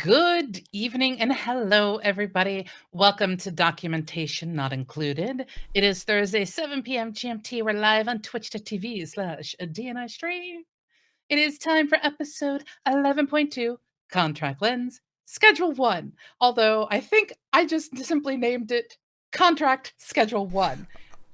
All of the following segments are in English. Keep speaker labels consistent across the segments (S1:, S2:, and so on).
S1: Good evening and hello, everybody. Welcome to Documentation Not Included. It is Thursday, 7 p.m. GMT. We're live on twitch.tv/DNI stream. It is time for episode 11.2, Contract Lens, Schedule 1. Although I think I just simply named it Contract Schedule 1.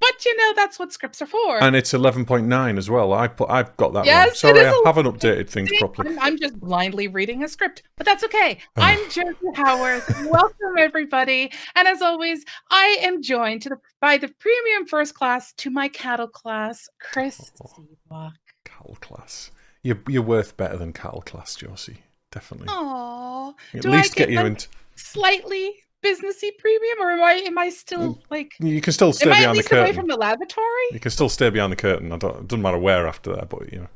S1: But you know, that's what scripts are for.
S2: And it's 11.9 as well. I've got that wrong.
S1: Yes,
S2: Sorry,
S1: it is
S2: I haven't updated things properly.
S1: I'm just blindly reading a script, but that's okay. I'm Josey Howard. Welcome, everybody. And as always, I am joined by the premium first class to my cattle class, Chris Seabach.
S2: Cattle class. You're worth better than cattle class, Josey. Definitely.
S1: Aww.
S2: At least get you into
S1: slightly businessy premium, or am I still like?
S2: You can still stay
S1: am I
S2: behind
S1: at least
S2: the curtain.
S1: Away from the lavatory?
S2: You can still stay behind the curtain. It doesn't matter where after that, but you know.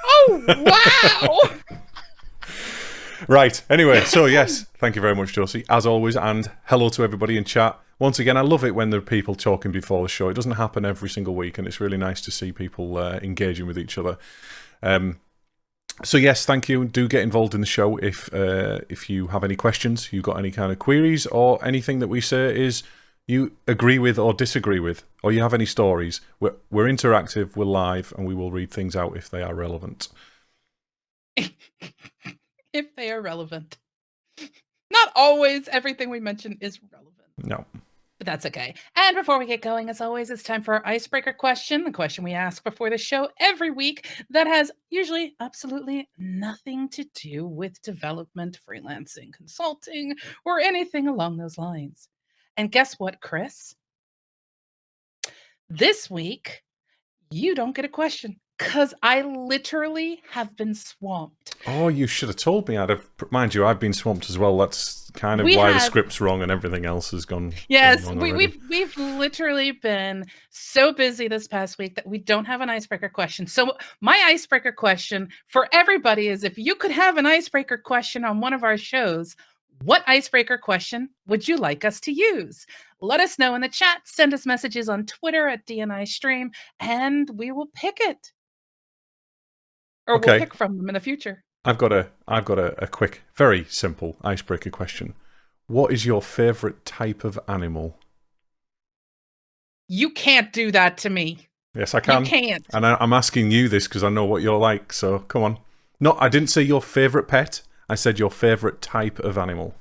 S1: Oh wow!
S2: Right. Anyway, so yes, thank you very much, Josey, as always, and hello to everybody in chat. Once again, I love it when there are people talking before the show. It doesn't happen every single week, and it's really nice to see people engaging with each other. So yes, thank you. Do get involved in the show if you have any questions, you got any kind of queries, or anything that we say is you agree with or disagree with, or you have any stories. We're interactive, we're live, and we will read things out if they are relevant.
S1: If they are relevant. Not always everything we mention is relevant.
S2: No.
S1: But that's okay. And before we get going, as always, it's time for our icebreaker question, the question we ask before the show every week that has usually absolutely nothing to do with development, freelancing, consulting, or anything along those lines. And guess what, Chris? This week, you don't get a question because I literally have been swamped.
S2: Oh, you should have told me. Mind you, I've been swamped as well. That's kind of why the script's wrong and everything else has gone.
S1: Yes, we've literally been so busy this past week that we don't have an icebreaker question. So my icebreaker question for everybody is, if you could have an icebreaker question on one of our shows, what icebreaker question would you like us to use? Let us know in the chat. Send us messages on Twitter at DNI Stream, and we will pick it. Or we'll pick from them in the future.
S2: I've got a quick, very simple icebreaker question. What is your favorite type of animal?
S1: You can't do that to me.
S2: Yes, I can.
S1: You can't.
S2: And I'm asking you this because I know what you're like, so come on. No, I didn't say your favorite pet. I said your favorite type of animal.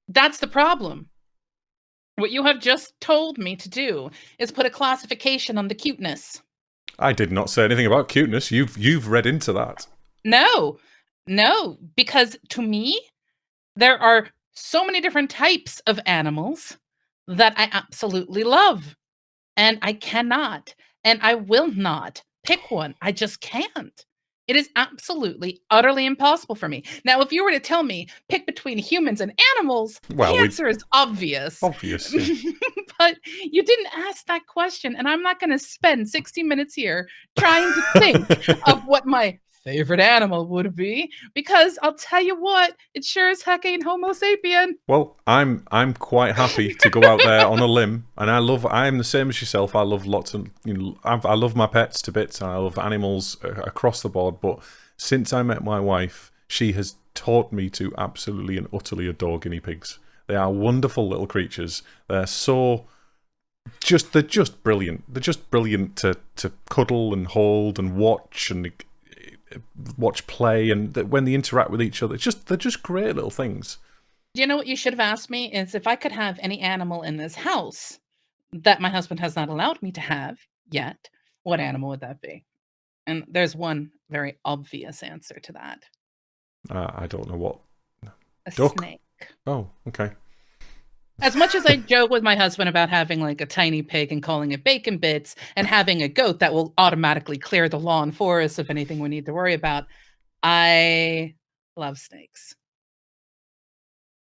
S2: That's
S1: the problem. What you have just told me to do is put a classification on the cuteness.
S2: I did not say anything about cuteness. You've read into that.
S1: No, because to me, there are so many different types of animals that I absolutely love. And I cannot, and I will not pick one. I just can't. It is absolutely, utterly impossible for me. Now, if you were to tell me, pick between humans and animals, the answer is obvious.
S2: Obvious.
S1: But you didn't ask that question, and I'm not going to spend 60 minutes here trying to think of what my favorite animal would be, because I'll tell you what, it sure as heck ain't Homo sapien.
S2: Well, I'm quite happy to go out there on a limb, and I am the same as yourself. I love lots of, I love my pets to bits, and I love animals across the board. But since I met my wife, she has taught me to absolutely and utterly adore guinea pigs. They are wonderful little creatures. They're just brilliant. They're just brilliant to cuddle and hold and watch play, and when they interact with each other, they're just great little things.
S1: You know what you should have asked me is if I could have any animal in this house that my husband has not allowed me to have yet, what animal would that be? And there's one very obvious answer to that.
S2: I don't know what.
S1: A snake.
S2: Oh, okay.
S1: As much as I joke with my husband about having like a tiny pig and calling it bacon bits, and having a goat that will automatically clear the lawn for us if anything we need to worry about, I love snakes.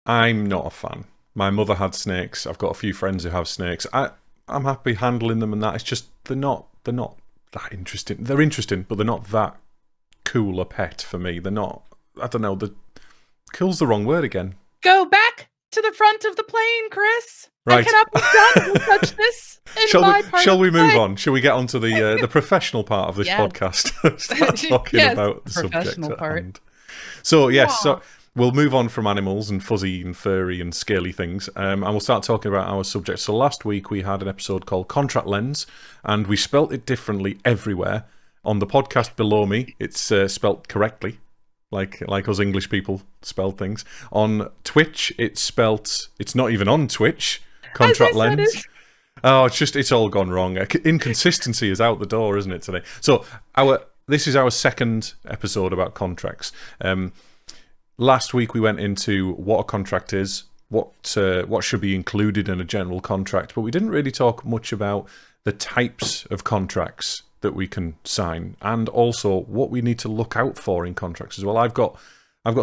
S2: I'm not a fan. My mother had snakes. I've got a few friends who have snakes. I'm happy handling them and that. It's just they're not that interesting. They're interesting, but they're not that cool a pet for me. They're not. I don't know. Cool's the wrong word again.
S1: Go back to the front of the plane, Chris.
S2: Right.
S1: I cannot be done to touch this.
S2: Shall we move on? Shall we get on to the professional part of this podcast? Start talking about the subject at hand. So yes, we'll move on from animals and fuzzy and furry and scaly things, and we'll start talking about our subject. So last week we had an episode called Contract Lens, and we spelt it differently everywhere. On the podcast below me, it's spelt correctly, like us English people spell things. On Twitch, it's not even on Twitch. Contract Lens. Oh, it's all gone wrong. Inconsistency is out the door, isn't it, today? So this is our second episode about contracts. Last week we went into what a contract is, what should be included in a general contract, but we didn't really talk much about the types of contracts that we can sign, and also what we need to look out for in contracts as well. I've got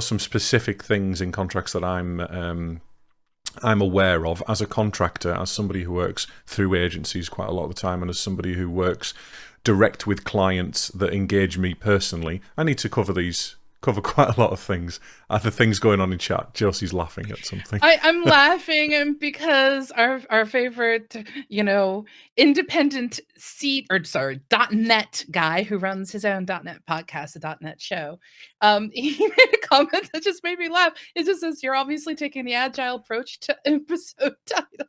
S2: some specific things in contracts that I'm aware of as a contractor, as somebody who works through agencies quite a lot of the time, and as somebody who works direct with clients that engage me personally. I need to cover quite a lot of things. Are there things going on in chat? Josey's laughing at something.
S1: I'm laughing because our favorite, independent .NET guy who runs his own .NET podcast, the .NET show, he made a comment that just made me laugh. It just says, you're obviously taking the agile approach to episode title.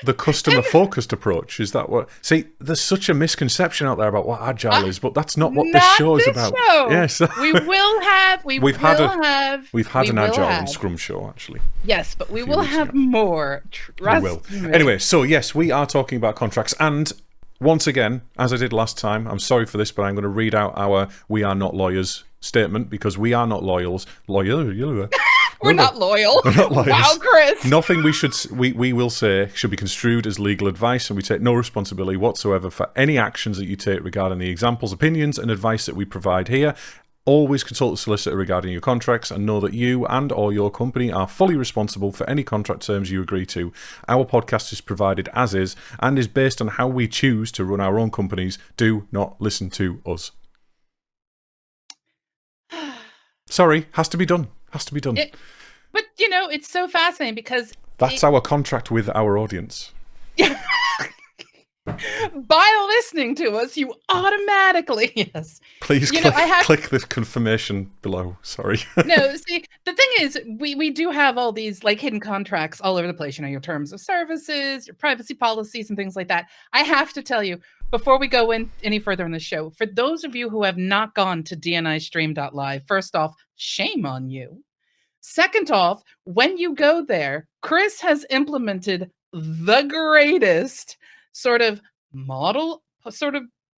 S2: The customer-focused approach, is that what? See, there's such a misconception out there about what agile is, but that's not what this show is about. Yes, we've had an agile and Scrum show actually.
S1: Yes, but we will have more. Trust me.
S2: Anyway, so yes, we are talking about contracts, and once again, as I did last time, I'm sorry for this, but I'm going to read out our "We are not lawyers" statement, because we are not lawyers.
S1: We're not loyal.
S2: We're not lawyers.
S1: Wow, Chris.
S2: Nothing we will say should be construed as legal advice, and we take no responsibility whatsoever for any actions that you take regarding the examples, opinions, and advice that we provide here. Always consult a solicitor regarding your contracts, and know that you and/or your company are fully responsible for any contract terms you agree to. Our podcast is provided as is, and is based on how we choose to run our own companies. Do not listen to us. Sorry, has to be done.
S1: But it's so fascinating because
S2: that's our contract with our audience.
S1: By listening to us, you automatically, yes.
S2: Please click the confirmation below. Sorry.
S1: No, see, the thing is, we do have all these like hidden contracts all over the place. Your terms of services, your privacy policies, and things like that. I have to tell you, before we go in any further in the show, for those of you who have not gone to dnistream.live, first off, shame on you. Second off, when you go there, Chris has implemented the greatest sort of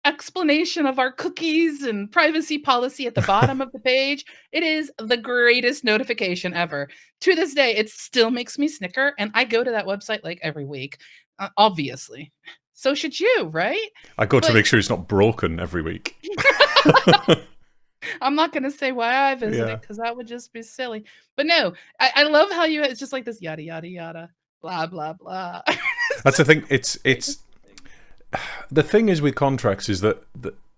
S1: explanation of our cookies and privacy policy at the bottom of the page. It is the greatest notification ever. To this day, it still makes me snicker, and I go to that website like every week, obviously. So should you, right?
S2: I go to make sure it's not broken every week.
S1: I'm not going to say why I visited, because that would just be silly. But no, I love how it's just like this yada, yada, yada, blah, blah, blah.
S2: That's the thing. It's the thing is with contracts is that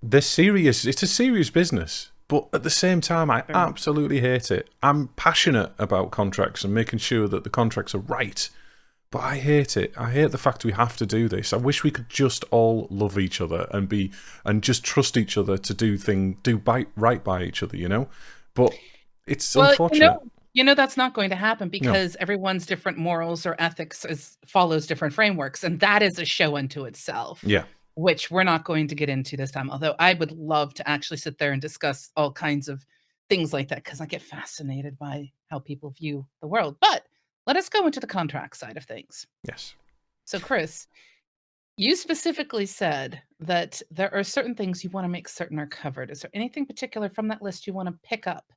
S2: they're serious. It's a serious business. But at the same time, I absolutely hate it. I'm passionate about contracts and making sure that the contracts are right. But I hate it. I hate the fact we have to do this. I wish we could just all love each other and just trust each other to do right by each other, But it's unfortunate.
S1: That's not going to happen because everyone's different morals or ethics follows different frameworks, and that is a show unto itself.
S2: Yeah.
S1: Which we're not going to get into this time. Although I would love to actually sit there and discuss all kinds of things like that, because I get fascinated by how people view the world. But let us go into the contract side of things.
S2: Yes.
S1: So, Chris, you specifically said that there are certain things you want to make certain are covered. Is there anything particular from that list you want to pick up?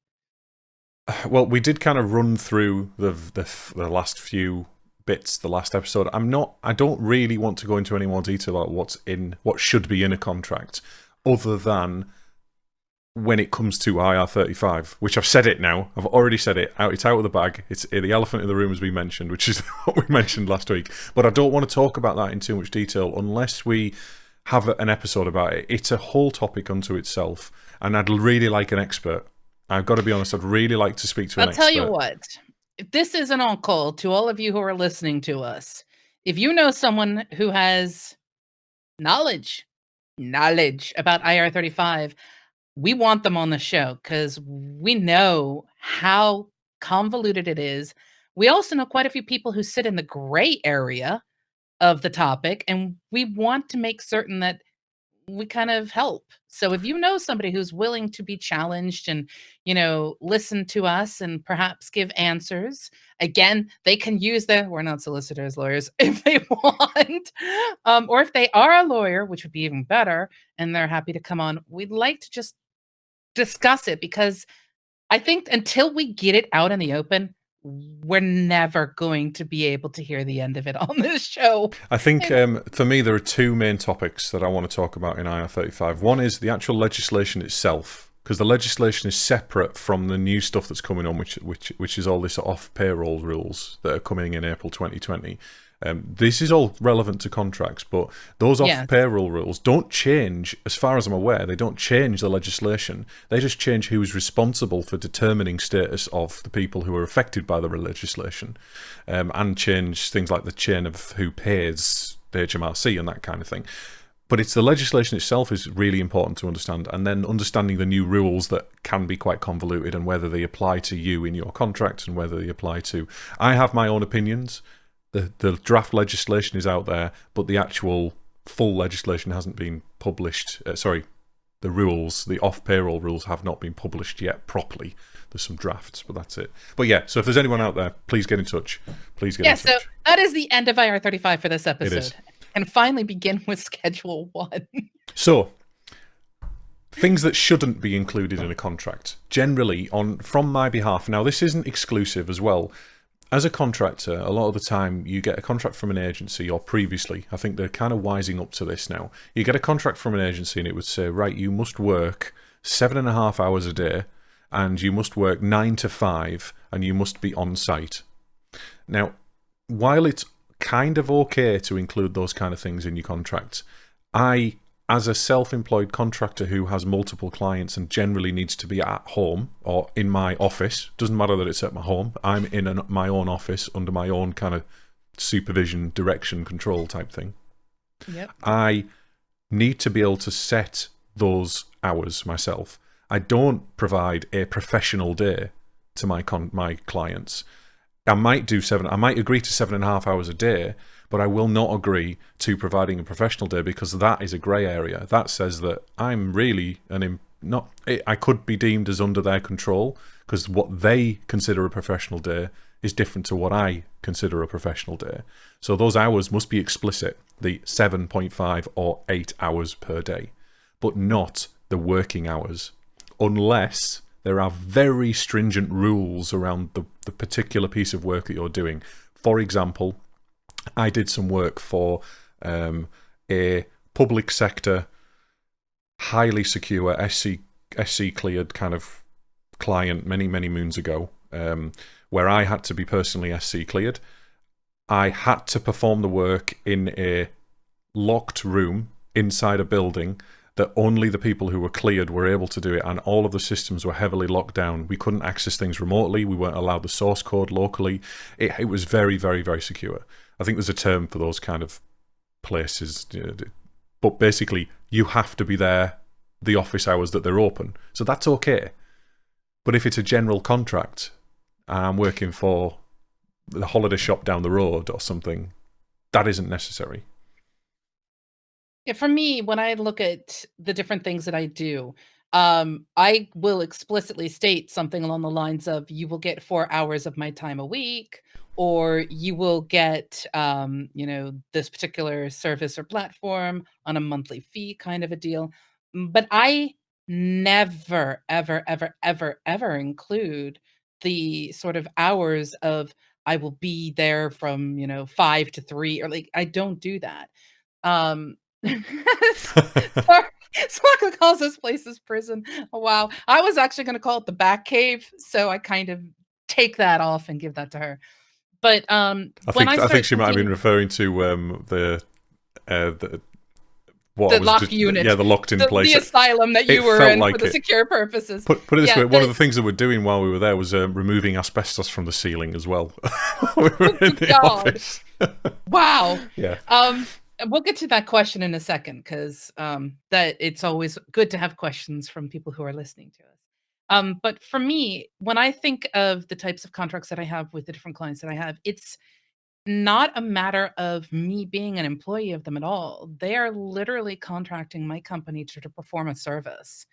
S2: Well, we did kind of run through the last few bits, the last episode. I don't really want to go into any more detail about what should be in a contract, other than when it comes to IR35, which I've said it now. I've already said it. It's out of the bag. It's the elephant in the room, as we mentioned, which is what we mentioned last week. But I don't want to talk about that in too much detail unless we have an episode about it. It's a whole topic unto itself, and I'd really like an expert. I've got to be honest, I'd really like to speak to an expert.
S1: I'll tell you what, if this is an on-call to all of you who are listening to us, if you know someone who has knowledge about IR35, we want them on the show, because we know how convoluted it is. We also know quite a few people who sit in the gray area of the topic, and we want to make certain that we kind of help. So if you know somebody who's willing to be challenged and, listen to us and perhaps give answers, again, they can use we're not solicitors, lawyers, if they want. Or if they are a lawyer, which would be even better, and they're happy to come on, we'd like to just discuss it, because I think until we get it out in the open, we're never going to be able to hear the end of it on this show.
S2: I think for me, there are two main topics that I want to talk about in IR35. One is the actual legislation itself, because the legislation is separate from the new stuff that's coming on, which is all this off-payroll rules that are coming in April 2020. This is all relevant to contracts, but those off-payroll rules don't change, as far as I'm aware, they don't change the legislation. They just change who is responsible for determining status of the people who are affected by the legislation, and change things like the chain of who pays the HMRC and that kind of thing. But it's the legislation itself is really important to understand, and then understanding the new rules that can be quite convoluted, and whether they apply to you in your contract and whether they apply to... I have my own opinions. The draft legislation is out there, but the actual full legislation hasn't been published. The rules, the off-payroll rules, have not been published yet properly. There's some drafts, but that's it. But yeah, so if there's anyone out there, please get in touch. Please get in touch.
S1: Yeah, so that is the end of IR35 for this episode.
S2: It is.
S1: And finally begin with Schedule 1.
S2: So, things that shouldn't be included in a contract, generally from my behalf. Now, this isn't exclusive as well. As a contractor, a lot of the time you get a contract from an agency, or previously, I think they're kind of wising up to this now. You get a contract from an agency and it would say, right, you must work 7.5 hours a day, and you must work 9 to 5, and you must be on site. Now, while it's kind of okay to include those kind of things in your contract, as a self-employed contractor who has multiple clients and generally needs to be at home or in my office, doesn't matter that it's at my home, I'm in my own office under my own kind of supervision, direction, control type thing.
S1: Yep.
S2: I need to be able to set those hours myself. I don't provide a professional day to my clients. I might agree to 7.5 hours a day, but I will not agree to providing a professional day, because that is a grey area. That says that I'm really I could be deemed as under their control, because what they consider a professional day is different to what I consider a professional day. So those hours must be explicit, the 7.5 or 8 hours per day, but not the working hours, unless there are very stringent rules around the particular piece of work that you're doing. For example, I did some work for a public sector, highly secure, SC cleared kind of client many, many moons ago, where I had to be personally SC cleared. I had to perform the work in a locked room inside a building that only the people who were cleared were able to do it, and all of the systems were heavily locked down. We couldn't access things remotely. We weren't allowed the source code locally. It was very, very, very secure. I think there's a term for those kind of places, but basically you have to be there the office hours that they're open. So that's okay. But if it's a general contract and I'm working for the holiday shop down the road or something, that isn't necessary.
S1: Yeah, for me, when I look at the different things that I do, I will explicitly state something along the lines of, you will get 4 hours of my time a week, or you will get, this particular service or platform on a monthly fee kind of a deal. But I never, ever, ever, ever, ever include the sort of hours of, I will be there from, 5 to 3, or I don't do that. Um, sorry, Slaka calls this place his prison. Oh, wow. I was actually going to call it the back cave, so I kind of take that off and give that to her. But
S2: I think she might have been referring to the
S1: locked unit.
S2: Yeah, the locked in place.
S1: The asylum that you were in for the secure purposes.
S2: Put it this way, one of the things that we're doing while we were there was removing asbestos from the ceiling as well. We were in the office.
S1: Wow.
S2: Yeah.
S1: We'll get to that question in a second, because that it's always good to have questions from people who are listening to us. But for me, when I think of the types of contracts that I have with the different clients that I have, it's not a matter of me being an employee of them at all. They are literally contracting my company to perform a service.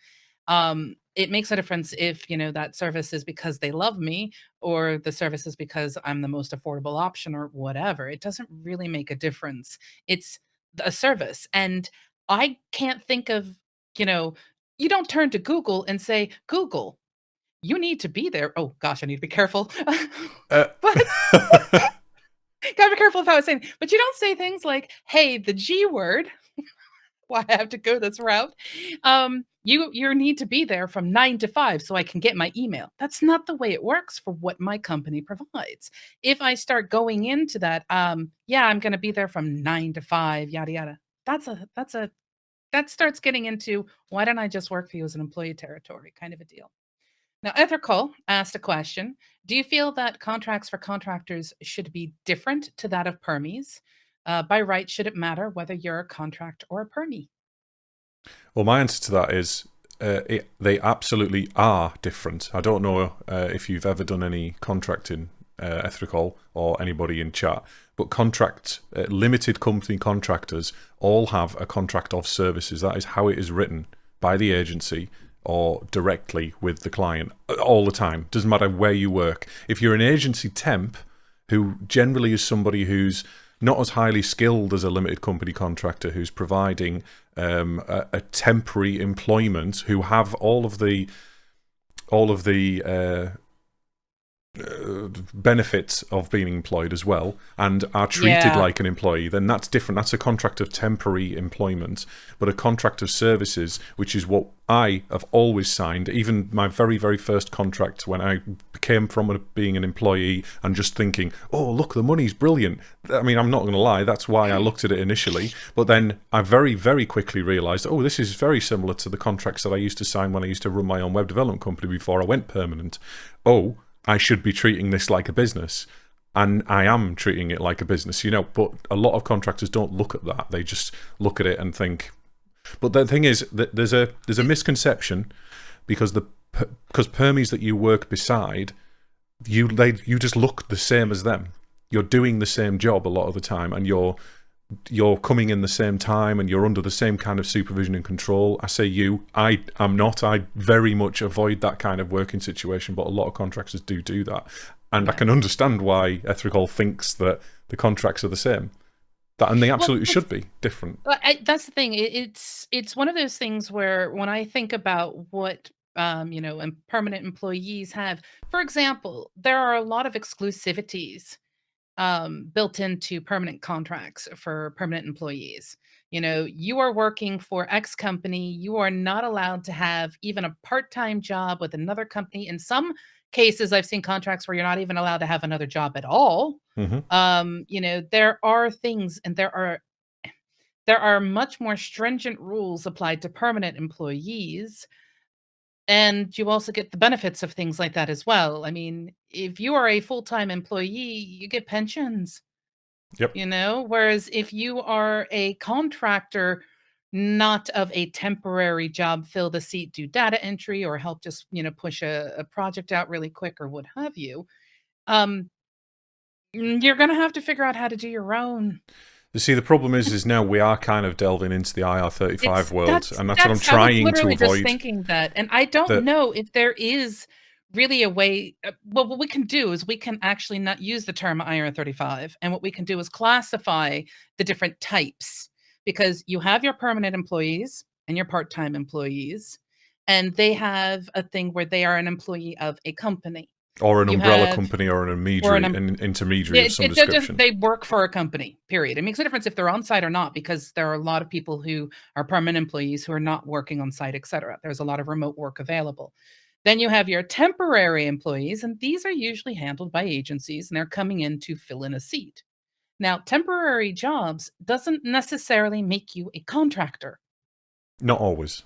S1: It makes a difference if, that service is because they love me or the service is because I'm the most affordable option or whatever. It doesn't really make a difference. It's a service. And I can't think of, you know, you don't turn to Google and say, Google, you need to be there. Oh gosh, I need to be careful.
S2: Uh,
S1: But gotta be careful of how I say, but you don't say things like, hey, the G word, why I have to go this route. You need to be there from 9 to 5 so I can get my email. That's not the way it works for what my company provides. If I start going into that, yeah, I'm gonna be there from 9 to 5, yada yada. That starts getting into why don't I just work for you as an employee territory kind of a deal. Now, Ethical asked a question. Do you feel that contracts for contractors should be different to that of permies? By right, should it matter whether you're a contract or a permie?
S2: Well, my answer to that is they absolutely are different. I don't know if you've ever done any contracting, Ethical, or anybody in chat, but limited company contractors all have a contract of services. That is how it is written by the agency or directly with the client all the time. Doesn't matter where you work. If you're an agency temp, who generally is somebody who's not as highly skilled as a limited company contractor who's providing a temporary employment, who have all of the benefits of being employed as well and are treated
S1: Yeah.
S2: like an employee, then that's different. That's a contract of temporary employment. But a contract of services, which is what I have always signed, even my very, very first contract when I came from being an employee and just thinking, oh, look, the money's brilliant. I mean, I'm not going to lie, that's why I looked at it initially. But then I very, very quickly realised, oh, this is very similar to the contracts that I used to sign when I used to run my own web development company before I went permanent. Oh, I should be treating this like a business. And I am treating it like a business, but a lot of contractors don't look at that. They just look at it and think. But the thing is that there's a misconception because permies that you work beside, you just look the same as them. You're doing the same job a lot of the time, and you're coming in the same time and you're under the same kind of supervision and control. I say I am not. I very much avoid that kind of working situation, but a lot of contractors do that. And
S1: Yeah.
S2: I can understand why Ethical thinks that the contracts are the same. And they
S1: Well,
S2: absolutely should be different.
S1: that's the thing. It's one of those things where when I think about what and permanent employees have, for example, there are a lot of exclusivities built into permanent contracts for permanent employees. You are working for X company. You are not allowed to have even a part time job with another company. In some cases, I've seen contracts where you're not even allowed to have another job at all.
S2: Hmm.
S1: There are things and there are much more stringent rules applied to permanent employees. And you also get the benefits of things like that as well. I mean, if you are a full time employee, you get pensions.
S2: Yep.
S1: Whereas if you are a contractor, not of a temporary job, fill the seat, do data entry, or help just, push a project out really quick or what have you, um, you're going to have to figure out how to do your own.
S2: You see, the problem is now we are kind of delving into the IR35
S1: It's
S2: world, and that's what I'm
S1: that's I was
S2: trying to
S1: literally just
S2: avoid.
S1: thinking that, and I don't
S2: That
S1: know if there is really a way. Well, what we can do is we can actually not use the term IR35, and what we can do is classify the different types, because you have your permanent employees and your part-time employees, and they have a thing where they are an employee of a company.
S2: or an
S1: You
S2: umbrella
S1: have
S2: company or an
S1: or
S2: intermediary
S1: yeah,
S2: of some
S1: it just
S2: description.
S1: they work for a company, period. It makes a difference if they're on site or not, because there are a lot of people who are permanent employees who are not working on site, etcetera. There's a lot of remote work available. Then you have your temporary employees, and these are usually handled by agencies, and they're coming in to fill in a seat. Now, temporary jobs doesn't necessarily make you a contractor.
S2: Not always.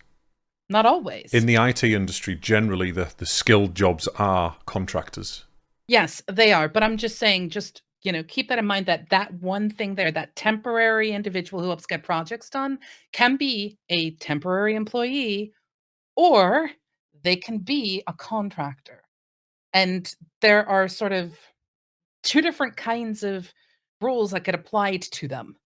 S1: Not always.
S2: In the IT industry, generally, the skilled jobs are contractors.
S1: Yes, they are, but I'm just saying, just, keep that in mind, that that one thing there, that temporary individual who helps get projects done can be a temporary employee, or they can be a contractor. And there are sort of two different kinds of rules that get applied to them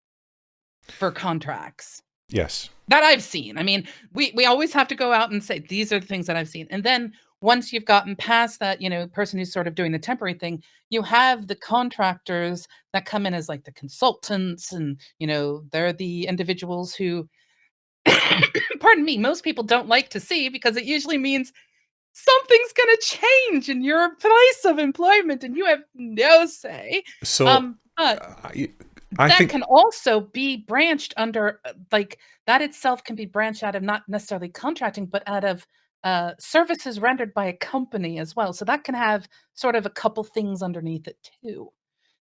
S1: for contracts
S2: Yes.
S1: that I've seen. I mean, we always have to go out and say, these are the things that I've seen. And then once you've gotten past that, person who's sort of doing the temporary thing, you have the contractors that come in as like the consultants, and, they're the individuals who, pardon me, most people don't like to see, because it usually means something's going to change in your place of employment and you have no say.
S2: So
S1: But
S2: I
S1: that
S2: think
S1: can also be branched under, like, that itself can be branched out of not necessarily contracting, but out of services rendered by a company as well. So that can have sort of a couple things underneath it too.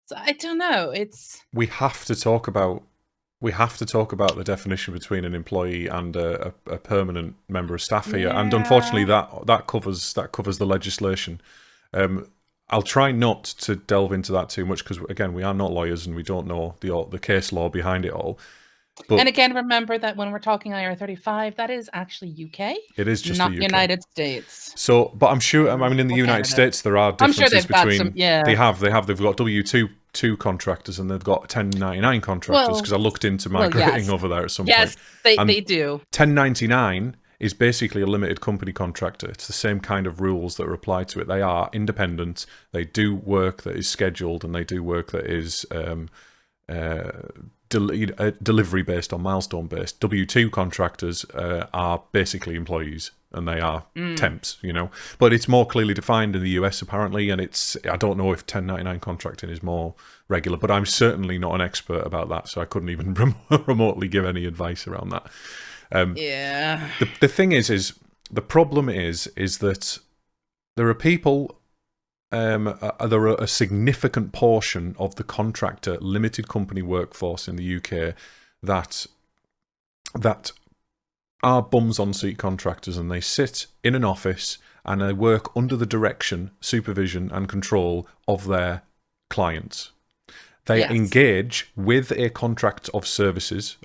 S1: So I don't know.
S2: we have to talk about the definition between an employee and a permanent member of staff here, and unfortunately that covers the legislation. I'll try not to delve into that too much, because again, we are not lawyers and we don't know the case law behind it all. But
S1: and again, remember that when we're talking IR35, that is actually UK.
S2: It is just
S1: not
S2: the UK.
S1: United States.
S2: So, but I'm sure. I mean, in the United States, there are differences
S1: I'm sure they've
S2: between.
S1: got some, yeah.
S2: They've got W2 contractors and they've got 1099 contractors, because I looked into migrating over there at some point.
S1: Yes, they do.
S2: 1099 is basically a limited company contractor. It's the same kind of rules that are applied to it. They are independent. They do work that is scheduled, and they do work that is delivery based or milestone based. W2 contractors are basically employees, and they are temps, But it's more clearly defined in the US apparently, and I don't know if 1099 contracting is more regular, but I'm certainly not an expert about that, so I couldn't even remotely give any advice around that.
S1: Yeah.
S2: The thing is the problem is that there are people. There are a significant portion of the contractor limited company workforce in the UK that are bums on seat contractors, and they sit in an office and they work under the direction, supervision, and control of their clients. They engage with a contract for services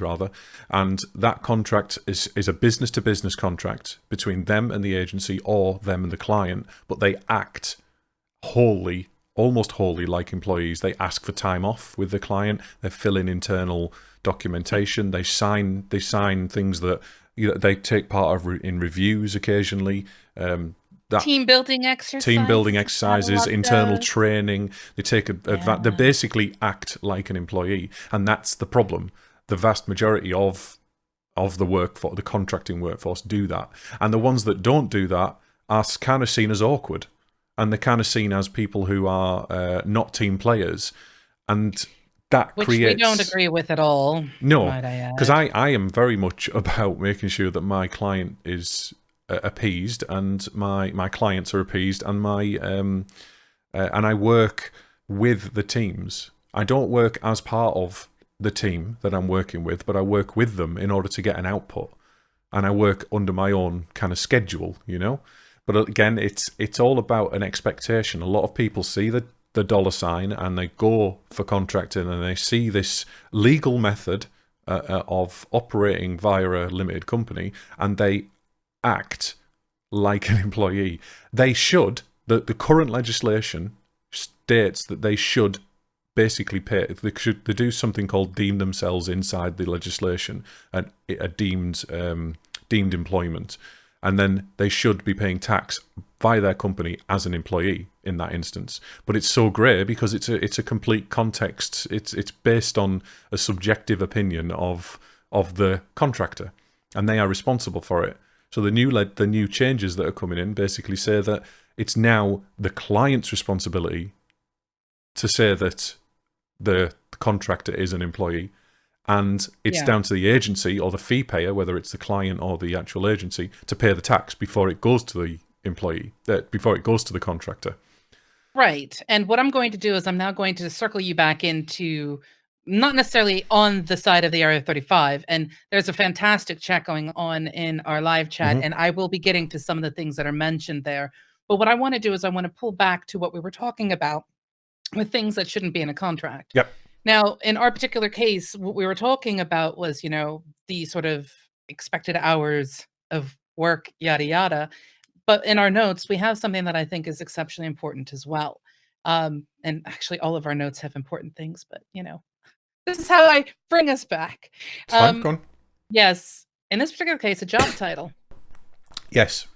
S2: rather, and that contract is a business-to-business contract between them and the agency, or them and the client, but they act almost wholly like employees. They ask for time off with the client, they fill in internal documentation, they sign things that they take part of in reviews occasionally.
S1: Team building exercises,
S2: internal training. They take they basically act like an employee, and that's the problem. The vast majority of the workforce, the contracting workforce, do that, and the ones that don't do that are kind of seen as awkward, and they're kind of seen as people who are not team players, and that
S1: which
S2: creates.
S1: We don't agree with at all.
S2: No, because I am very much about making sure that my client is appeased, and my clients are appeased, and and I work with the teams. I don't work as part of the team that I'm working with, but I work with them in order to get an output, and I work under my own kind of schedule, But again, it's all about an expectation. A lot of people see the dollar sign and they go for contracting, and they see this legal method of operating via a limited company, and they act like an employee. They should. The current legislation states that they should basically pay. They do something called deem themselves inside the legislation, and a deemed employment, and then they should be paying tax by their company as an employee in that instance. But it's so grey because it's a complete context. It's based on a subjective opinion of the contractor, and they are responsible for it. So the new changes that are coming in basically say that it's now the client's responsibility to say that the contractor is an employee, and it's down to the agency or the fee payer, whether it's the client or the actual agency, to pay the tax before it goes to the employee, before it goes to the contractor.
S1: Right. And what I'm going to do is I'm now going to circle you back into not necessarily on the side of the IR35. And there's a fantastic chat going on in our live chat, and I will be getting to some of the things that are mentioned there. But what I want to do is I want to pull back to what we were talking about with things that shouldn't be in a contract.
S2: Yep.
S1: Now, in our particular case, what we were talking about was, the sort of expected hours of work, yada, yada. But in our notes, we have something that I think is exceptionally important as well. And actually, all of our notes have important things, but this is how I bring us back.
S2: It's fine, go on.
S1: Yes, in this particular case, a job title.
S2: Yes.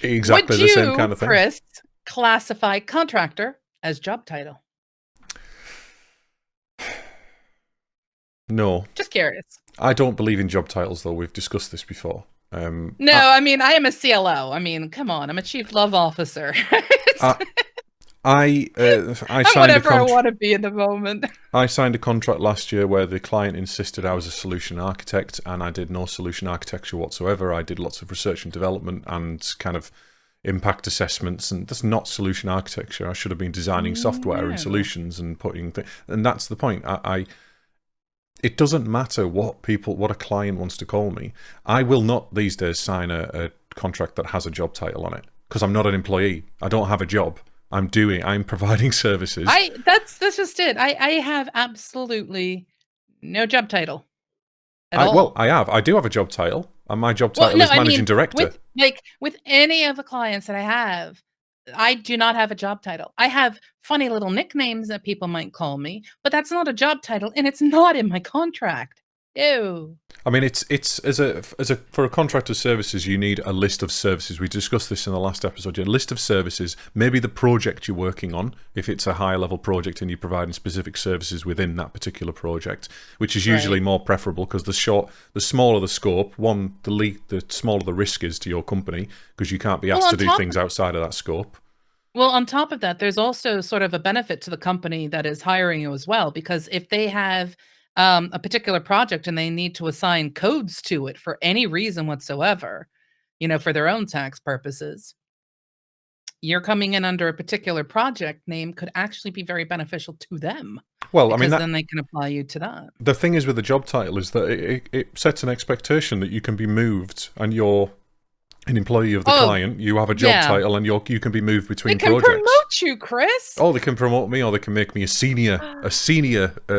S2: Exactly the same kind of thing.
S1: Chris, classify contractor as job title?
S2: No.
S1: Just curious.
S2: I don't believe in job titles, though. We've discussed this before.
S1: No, I mean, I am a CLO. I mean, come on, I'm a chief love officer.
S2: I
S1: I'm
S2: signed
S1: whatever I want to be in the moment.
S2: I signed a contract last year where the client insisted I was a solution architect, and I did no solution architecture whatsoever. I did lots of research and development and kind of impact assessments, and that's not solution architecture. I should have been designing software and solutions and putting and that's the point. It doesn't matter what a client wants to call me. I will not these days sign a contract that has a job title on it, because I'm not an employee. I don't have a job. I'm providing services.
S1: That's just it. I have absolutely no job title at all.
S2: Well, I do have a job title, and my job title is managing director.
S1: With any of the clients that I have, I do not have a job title. I have funny little nicknames that people might call me, but that's not a job title, and it's not in my contract. Ew.
S2: I mean, it's for a contractor services, you need a list of services. We discussed this in the last episode. A list of services, maybe the project you're working on, if it's a higher level project and you're providing specific services within that particular project, which is usually more preferable, because the smaller the scope, the smaller the risk is to your company, because you can't be asked to do things outside of that scope.
S1: Well, on top of that, there's also sort of a benefit to the company that is hiring you as well, because if they have a particular project and they need to assign codes to it for any reason whatsoever, for their own tax purposes, you're coming in under a particular project name could actually be very beneficial to them.
S2: Well,
S1: because then they can apply you to that.
S2: The thing is with the job title is that it sets an expectation that you can be moved, and you're an employee of the client. You have a job title, and you can be moved between projects.
S1: They can promote you, Chris.
S2: Oh, they can promote me, or they can make me a senior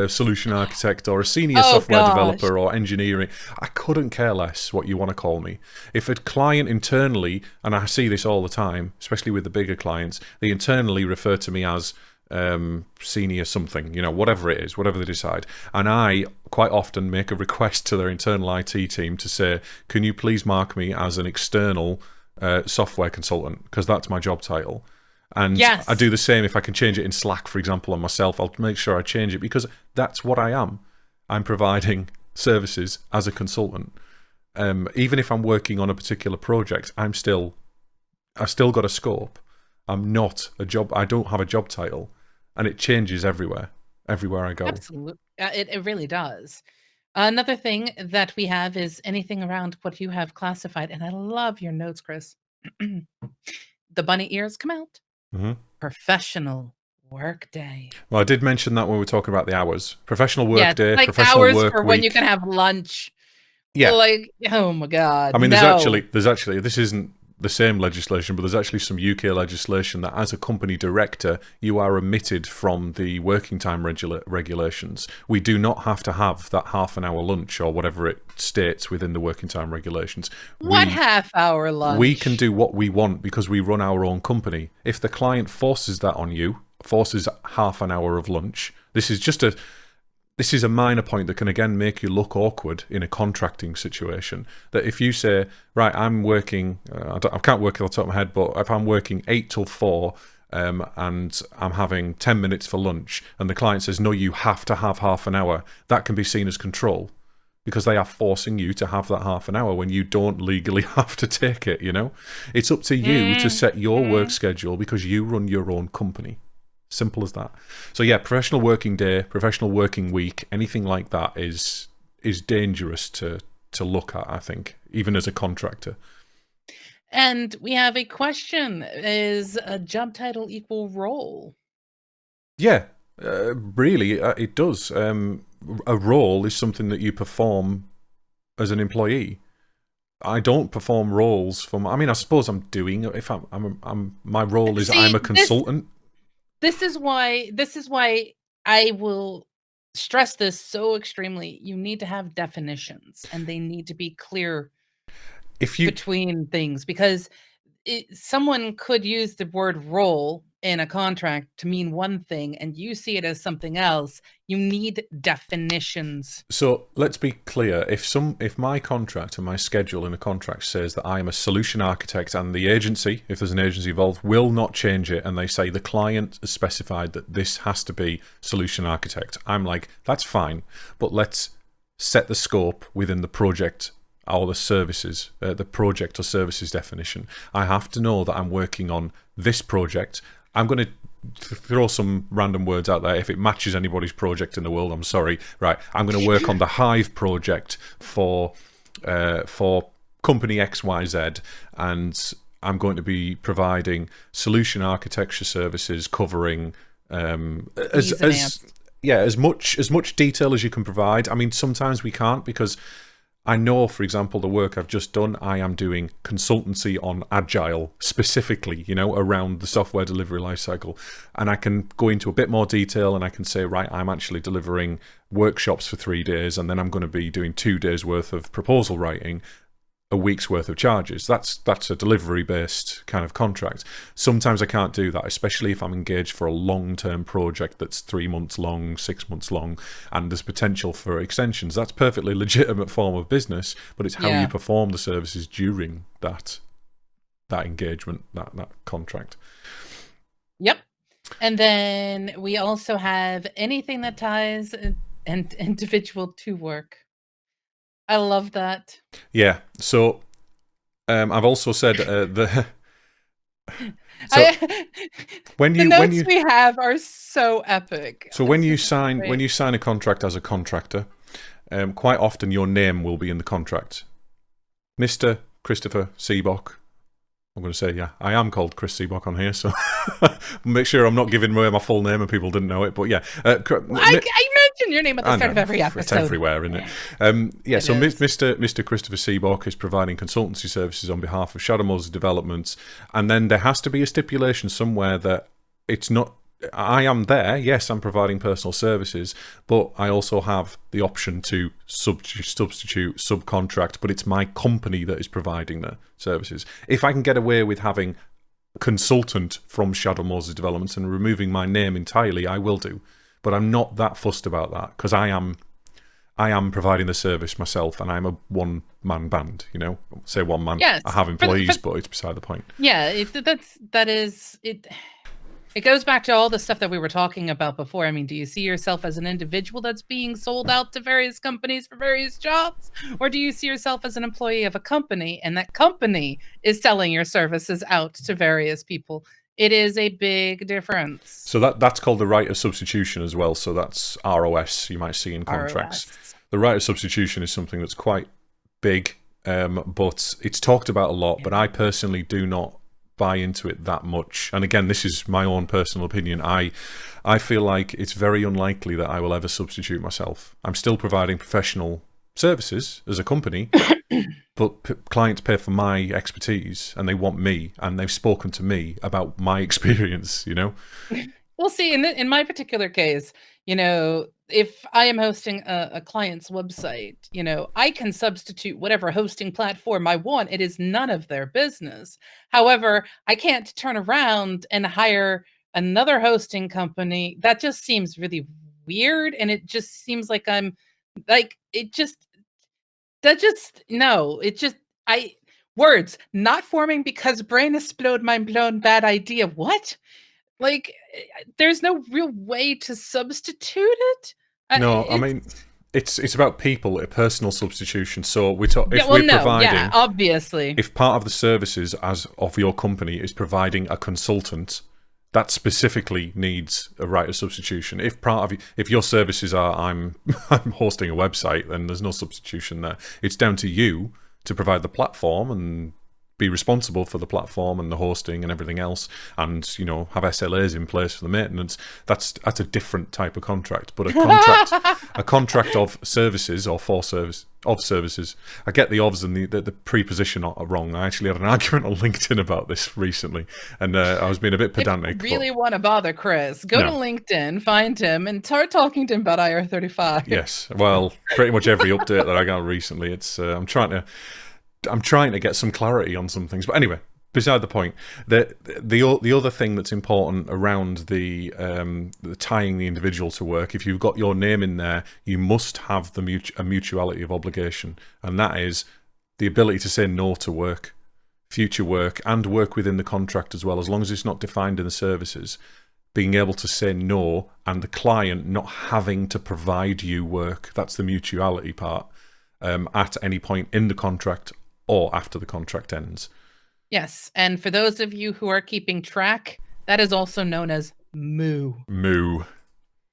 S2: solution architect, or a senior software developer, or engineering. I couldn't care less what you want to call me. If a client internally, and I see this all the time, especially with the bigger clients, they internally refer to me as senior something, whatever it is, whatever they decide. And I quite often make a request to their internal IT team to say, can you please mark me as an external software consultant, because that's my job title. And I do the same if I can change it in Slack, for example, on myself. I'll make sure I change it, because that's what I am. I'm providing services as a consultant. Even if I'm working on a particular project, I've still got a scope. I'm not a job. I don't have a job title, and it changes everywhere I go.
S1: Absolutely, it really does. Another thing that we have is anything around what you have classified, and I love your notes, Chris. The bunny ears come out.
S2: Mm-hmm.
S1: Professional work day.
S2: Well, I did mention that when we were talking about the hours. Professional work day,
S1: like
S2: professional
S1: hours
S2: work
S1: for
S2: week.
S1: When you can have lunch.
S2: Yeah.
S1: Like, oh my God.
S2: I mean, there's actually, this isn't the same legislation, but there's actually some UK legislation that as a company director, you are omitted from the working time regulations. We do not have to have that half an hour lunch or whatever it states within the working time regulations.
S1: What half-hour lunch?
S2: We can do what we want because we run our own company. If the client forces that on you, forces half an hour of lunch, this is a minor point that can again make you look awkward in a contracting situation. That if you say, right, I'm working, I can't work off the top of my head, but if I'm working 8 till 4 and I'm having 10 minutes for lunch, and the client says, no, you have to have half an hour, that can be seen as control, because they are forcing you to have that half an hour when you don't legally have to take it, It's up to you to set your work schedule, because you run your own company. Simple as that. So yeah, professional working day, professional working week, anything like that is dangerous to look at, I think, even as a contractor.
S1: And we have a question. Is a job title equal role?
S2: Yeah, really, it does. A role is something that you perform as an employee. I don't perform roles I suppose I'm doing, if my role is I'm a consultant.
S1: This is why I will stress this so extremely. You need to have definitions, and they need to be clear. between things, because someone could use the word role in a contract to mean one thing and you see it as something else. You need definitions.
S2: So let's be clear. If my contract and my schedule in a contract says that I am a solution architect and the agency, if there's an agency involved, will not change it, and they say the client has specified that this has to be solution architect, I'm like, that's fine, but let's set the scope within the project or the services, the project or services definition. I have to know that I'm working on this project. I'm going to throw some random words out there. If it matches anybody's project in the world, I'm sorry. Right, I'm going to work on the Hive project for company XYZ, and I'm going to be providing solution architecture services covering as much detail as you can provide. I mean, sometimes we can't, because I know, for example, the work I've just done, I am doing consultancy on Agile specifically, around the software delivery lifecycle. And I can go into a bit more detail and I can say, right, I'm actually delivering workshops for 3 days, and then I'm going to be doing 2 days worth of proposal writing, a week's worth of charges. That's a delivery-based kind of contract. Sometimes I can't do that, especially if I'm engaged for a long-term project that's 3 months long, 6 months long, and there's potential for extensions. That's perfectly legitimate form of business, but it's how you perform the services during that engagement, that contract.
S1: Yep. And then we also have anything that ties an individual to work. I love that.
S2: Yeah. So I've also said the
S1: notes we have are so epic.
S2: So when you sign a contract as a contractor, quite often your name will be in the contract. Mr. Christopher Seabock. I'm going to say, I am called Chris Seabock on here, so make sure I'm not giving away my full name and people didn't know it. But yeah,
S1: I mention your name at the start of every episode.
S2: It's everywhere, isn't it? So Mr. Christopher Seabock is providing consultancy services on behalf of Shadow Moses Developments, and then there has to be a stipulation somewhere that it's not. I am there, yes, I'm providing personal services, but I also have the option to substitute, subcontract, but it's my company that is providing the services. If I can get away with having consultant from Shadow Moses Developments and removing my name entirely, I will do. But I'm not that fussed about that, because I am providing the service myself, and I'm a one-man band, Say one man.
S1: Yes,
S2: I have employees, but it's beside the point.
S1: Yeah, that is it. It goes back to all the stuff that we were talking about before. I mean, do you see yourself as an individual that's being sold out to various companies for various jobs? Or do you see yourself as an employee of a company, and that company is selling your services out to various people? It is a big difference.
S2: So that's called the right of substitution as well. So that's ROS, you might see in contracts. ROS. The right of substitution is something that's quite big, but it's talked about a lot, but I personally do not buy into it that much. And again, this is my own personal opinion. I feel like it's very unlikely that I will ever substitute myself. I'm still providing professional services as a company, but clients pay for my expertise, and they want me, and they've spoken to me about my experience,
S1: Well, see, in my particular case, if I am hosting a client's website, I can substitute whatever hosting platform I want. It is none of their business. However, I can't turn around and hire another hosting company. That just seems really weird. And it just seems like words not forming because brain explode, mind blown, bad idea. What? Like, there's no real way to substitute it.
S2: No, I mean, it's about people, a personal substitution. So providing,
S1: obviously,
S2: if part of the services of your company is providing a consultant, that specifically needs a right of substitution. If your services are I'm hosting a website, then there's no substitution there. It's down to you to provide the platform and be responsible for the platform and the hosting and everything else, and have SLAs in place for the maintenance. That's a different type of contract. But a contract of services or for service of services. I get the ofs and the preposition are wrong. I actually had an argument on LinkedIn about this recently, and I was being a bit pedantic.
S1: If you really want to bother Chris, go to LinkedIn, find him, and start talking to him about IR35.
S2: Yes, well, pretty much every update that I got recently, it's I'm trying to I'm trying to get some clarity on some things. But anyway, beside the point, the other thing that's important around the tying the individual to work, if you've got your name in there, you must have a mutuality of obligation, and that is the ability to say no to work, future work, and work within the contract as well, as long as it's not defined in the services. Being able to say no, and the client not having to provide you work. That's the mutuality part, at any point in the contract or after the contract ends.
S1: Yes, and for those of you who are keeping track, that is also known as moo.
S2: Moo.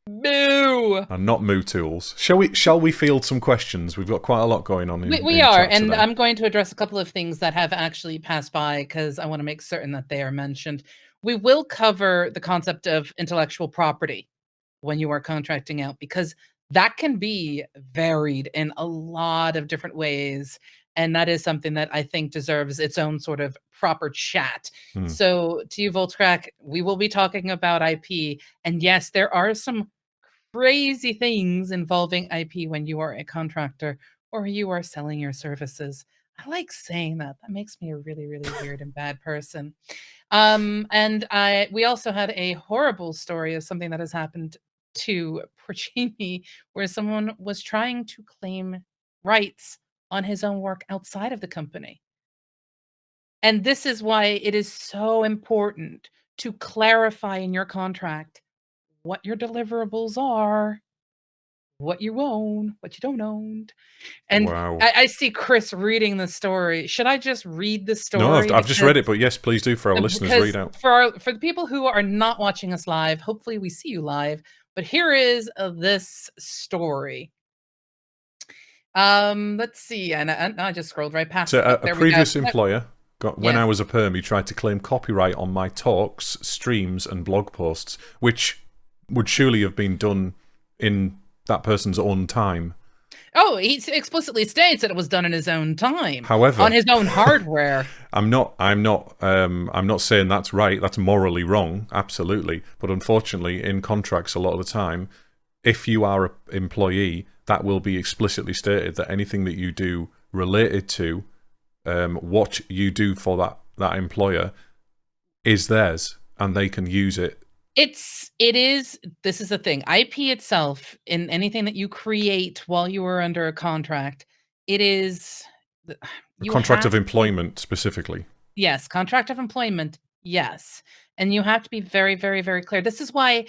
S1: Moo!
S2: And not moo tools. Shall we field some questions? We've got quite a lot going on in
S1: We are,
S2: chat
S1: and
S2: today.
S1: I'm going to address a couple of things that have actually passed by because I want to make certain that they are mentioned. We will cover the concept of intellectual property when you are contracting out, because that can be varied in a lot of different ways. And that is something that I think deserves its own sort of proper chat. So to you, Voltcrack, we will be talking about IP. And yes, there are some crazy things involving IP when you are a contractor or you are selling your services. I like saying that. That makes me a really, really weird and bad person. And we also had a horrible story of something that has happened to poor Jamie, where someone was trying to claim rights on his own work outside of the company. And this is why it is so important to clarify in your contract what your deliverables are, what you own, what you don't own. And
S2: Wow.
S1: I see Chris reading the story. Should I just read the story?
S2: No, I've just read it, but yes, please do for our listeners. Read out.
S1: For the people who are not watching us live, hopefully we see you live. But here is this story. Let's see, and I just scrolled right past
S2: So
S1: it.
S2: a previous employer, when I was a perm, he tried to claim copyright on my talks, streams, and blog posts, which would surely have been done in that person's own time.
S1: Oh, he explicitly states that it was done in his own time.
S2: However,
S1: on his own hardware.
S2: I'm not saying that's right. That's morally wrong, absolutely. But unfortunately, in contracts, a lot of the time, if you are an employee, that will be explicitly stated that anything that you do related to what you do for that employer is theirs, and they can use it.
S1: This is the thing. IP itself, in anything that you create while you are under a contract, it is
S2: A contract of employment specifically.
S1: Yes, contract of employment. Yes. And you have to be very, very, very clear. This is why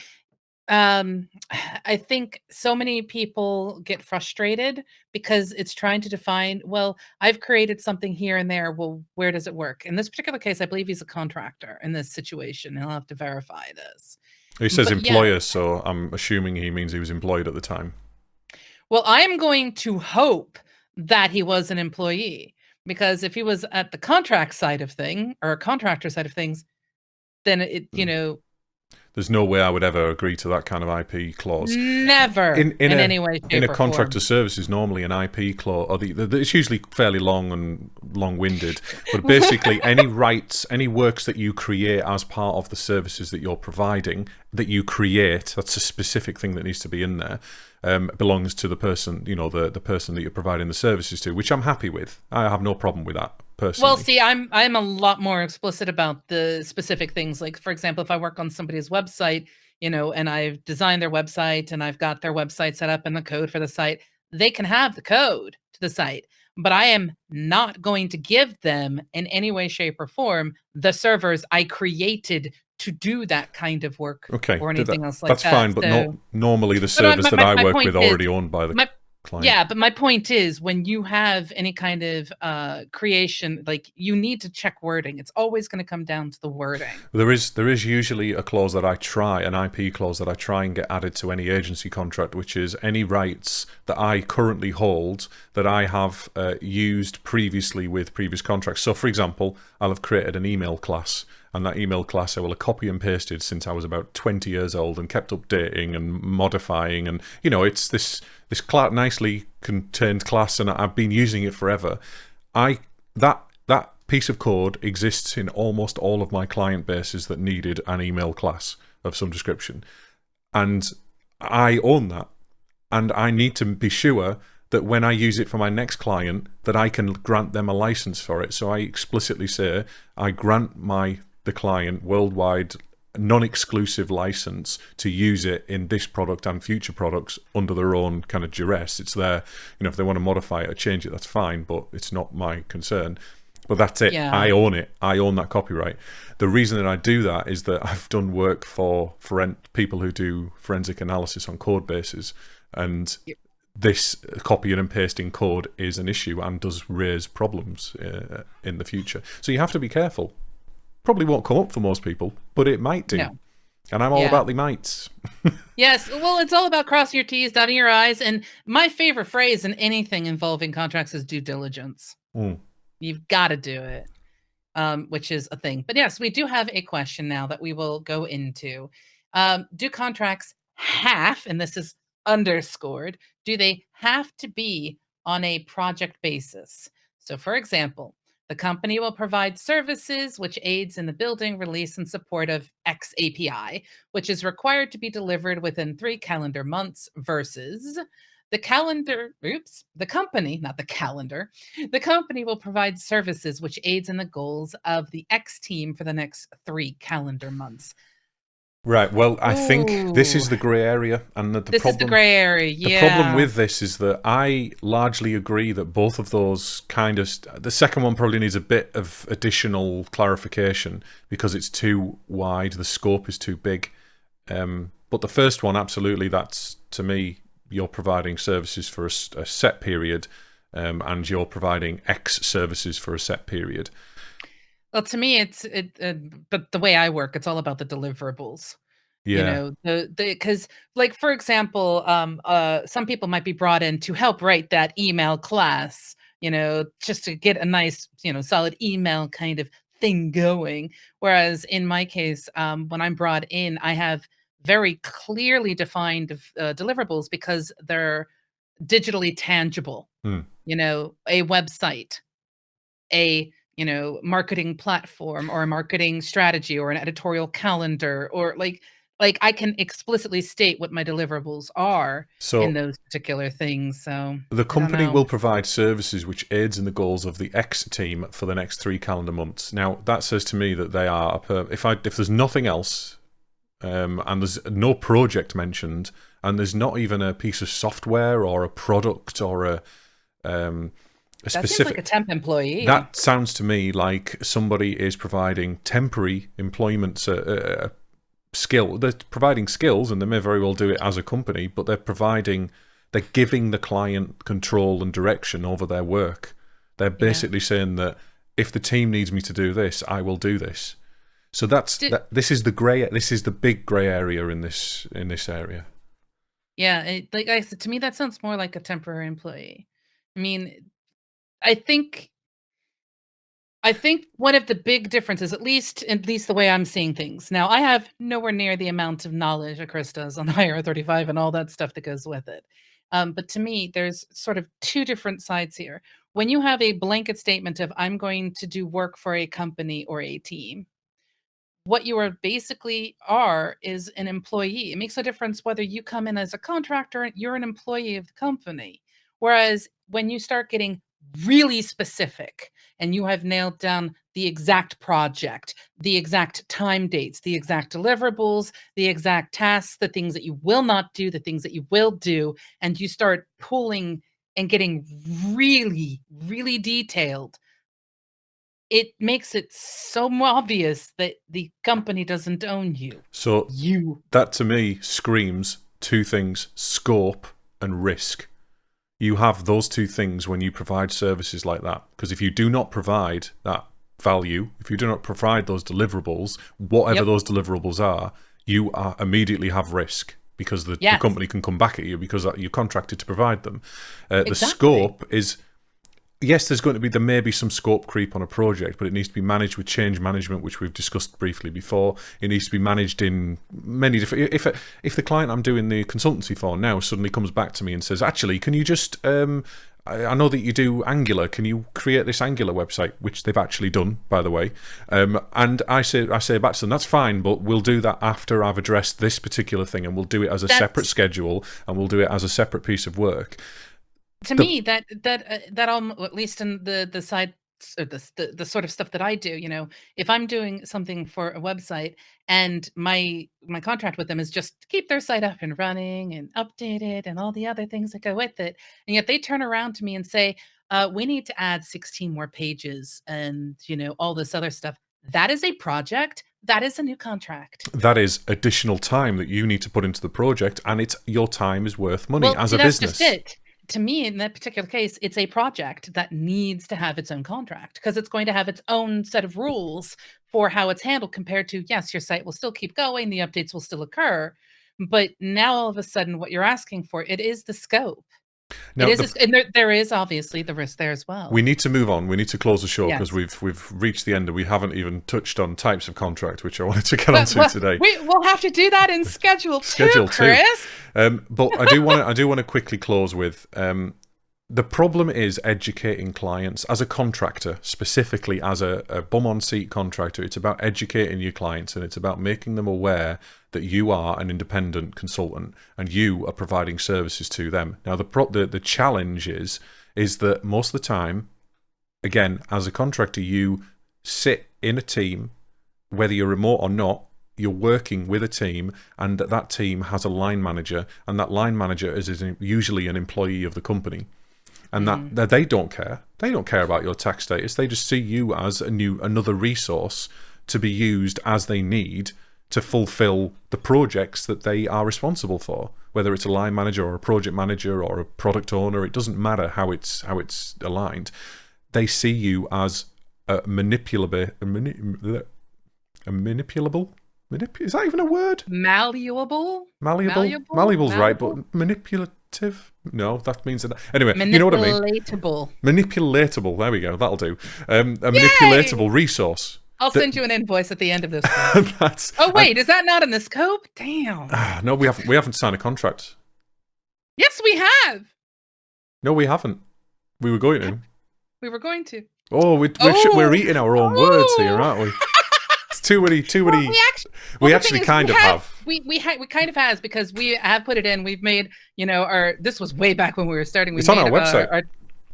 S1: I think so many people get frustrated because it's trying to define, well, I've created something here and there. Well, where does it work? In this particular case, I believe he's a contractor in this situation. He'll have to verify this.
S2: He says employer, so I'm assuming he means he was employed at the time.
S1: Well, I'm going to hope that he was an employee, because if he was at the contract side of thing or a contractor side of things, then
S2: there's no way I would ever agree to that kind of IP clause.
S1: Never in any way, shape,
S2: in a
S1: or
S2: contractor
S1: form.
S2: services, normally an IP clause, or it's usually fairly long and long-winded, but basically any rights, any works that you create as part of the services that you're providing, that you create, that's a specific thing that needs to be in there, belongs to the person, the person that you're providing the services to, which I'm happy with. I have no problem with that. Personally.
S1: Well, see, I'm a lot more explicit about the specific things. Like, for example, if I work on somebody's website, and I've designed their website and I've got their website set up and the code for the site, they can have the code to the site, but I am not going to give them in any way, shape, or form the servers I created to do that kind of work or anything else like that.
S2: That's fine, but not normally the servers that I work with are already owned by the client.
S1: Yeah, but my point is, when you have any kind of creation, like, you need to check wording. It's always going to come down to the wording.
S2: There is usually a clause that an IP clause that I try and get added to any agency contract, which is any rights that I currently hold that I have used previously with previous contracts. So, for example, I'll have created an email class, and that email class I will have copy and pasted since I was about 20 years old and kept updating and modifying, and it's this nicely contained class, and I've been using it forever. That piece of code exists in almost all of my client bases that needed an email class of some description, and I own that, and I need to be sure that when I use it for my next client, that I can grant them a license for it. So I explicitly say I grant the client worldwide non-exclusive license to use it in this product and future products under their own kind of duress. It's their, if they want to modify it or change it, that's fine, but it's not my concern. But that's it.
S1: Yeah.
S2: I own it. I own that copyright. The reason that I do that is that I've done work for people who do forensic analysis on code bases, and this copying and pasting code is an issue and does raise problems in the future. So you have to be careful. Probably won't come up for most people, but it might do.
S1: No.
S2: And I'm all about the mights.
S1: Yes, well, it's all about crossing your T's, dotting your I's. And my favorite phrase in anything involving contracts is due diligence. You've got to do it, which is a thing. But yes, we do have a question now that we will go into. Do contracts have, and this is underscored, do they have to be on a project basis? So, for example, the company will provide services which aids in the building, release, and support of X API, which is required to be delivered within 3 calendar months, versus the company, not the calendar, the company will provide services which aids in the goals of the X team for the next 3 calendar months.
S2: Right. Well, I think this is the grey area, and
S1: This is the grey area. Yeah.
S2: The problem with this is that I largely agree that both of those the second one probably needs a bit of additional clarification because it's too wide, the scope is too big. But the first one, absolutely, that's, to me, you're providing services for a set period, and you're providing X services for a set period.
S1: Well, to me, but the way I work, it's all about the deliverables.
S2: Yeah.
S1: Because, like, for example, some people might be brought in to help write that email class, just to get a nice, solid email kind of thing going. Whereas in my case, when I'm brought in, I have very clearly defined deliverables because they're digitally tangible. A website, a marketing platform, or a marketing strategy, or an editorial calendar, or like I can explicitly state what my deliverables are in those particular things. So
S2: the company will provide services which aids in the goals of the X team for the next 3 calendar months. Now that says to me that they are if there's nothing else, and there's no project mentioned, and there's not even a piece of software or a product or a
S1: that seems like a temp employee.
S2: That sounds to me like somebody is providing temporary employment skill. They're providing skills, and they may very well do it as a company, but they're giving the client control and direction over their work. They're basically saying that if the team needs me to do this, I will do this. So this is the big grey area in this area.
S1: Yeah, like I said, to me that sounds more like a temporary employee. I mean, I think one of the big differences, at least the way I'm seeing things. Now, I have nowhere near the amount of knowledge that Chris does on IR35 and all that stuff that goes with it. But to me, there's sort of 2 different sides here. When you have a blanket statement of I'm going to do work for a company or a team, what you are basically is an employee. It makes a difference whether you come in as a contractor and you're an employee of the company. Whereas when you start getting really specific and you have nailed down the exact project, the exact time dates, the exact deliverables, the exact tasks, the things that you will not do, the things that you will do, and you start pulling and getting really, really detailed, it makes it so obvious that the company doesn't own you.
S2: So that to me screams 2 things: scope and risk. You have those 2 things when you provide services like that. Because if you do not provide that value, if you do not provide those deliverables, whatever those deliverables are, you immediately have risk, because the company can come back at you because you're contracted to provide them. The scope is, yes, there may be some scope creep on a project, but it needs to be managed with change management, which we've discussed briefly before. It needs to be managed in many different... If the client I'm doing the consultancy for now suddenly comes back to me and says, actually, can you just... I know that you do Angular. Can you create this Angular website? Which they've actually done, by the way. And I say back to them, that's fine, but we'll do that after I've addressed this particular thing, and we'll do it as a separate schedule, and we'll do it as a separate piece of work.
S1: To me, that at least in the side, or the sort of stuff that I do, if I'm doing something for a website and my contract with them is just to keep their site up and running and updated and all the other things that go with it, and yet they turn around to me and say, we need to add 16 more pages and all this other stuff. That is a project. That is a new contract.
S2: That is additional time that you need to put into the project, and your time is worth money
S1: Well,
S2: as
S1: see,
S2: a
S1: that's
S2: business.
S1: just it. To me, in that particular case, it's a project that needs to have its own contract because it's going to have its own set of rules for how it's handled compared to, yes, your site will still keep going, the updates will still occur. But now all of a sudden, what you're asking for, it is the scope.
S2: Now,
S1: And there is obviously the risk there as well.
S2: We need to move on. We need to close the show because
S1: Yes.
S2: we've reached the end and we haven't even touched on types of contract, which I wanted to get onto today.
S1: We'll have to do that in schedule two, Chris.
S2: But I do want to quickly close with the problem is educating clients as a contractor, specifically as a bum-on-seat contractor. It's about educating your clients, and it's about making them aware that you are an independent consultant and you are providing services to them. Now, the challenge is that most of the time, again, as a contractor, you sit in a team, whether you're remote or not. You're working with a team, and that team has a line manager, and that line manager is usually an employee of the company. And that they don't care. They don't care about your tax status. They just see you as another resource to be used as they need to fulfill the projects that they are responsible for. Whether it's a line manager or a project manager or a product owner, it doesn't matter how it's aligned. They see you as a manipulable. Is that even a word?
S1: Malleable?
S2: Malleable's right, but manipulative? No, that means that. Anyway, you know what I mean. Manipulatable. There we go. That'll do. A manipulatable resource.
S1: I'll send you an invoice at the end of this. Is that not in the scope? Damn.
S2: No, we haven't signed a contract.
S1: Yes, we have.
S2: No, we haven't. We were going to.
S1: We were going to.
S2: Oh, we're eating our own words here, aren't we? Too many. We actually kind of have.
S1: We kind of has, because we have put it in. We've made, this was way back when we were starting.
S2: It's on our website.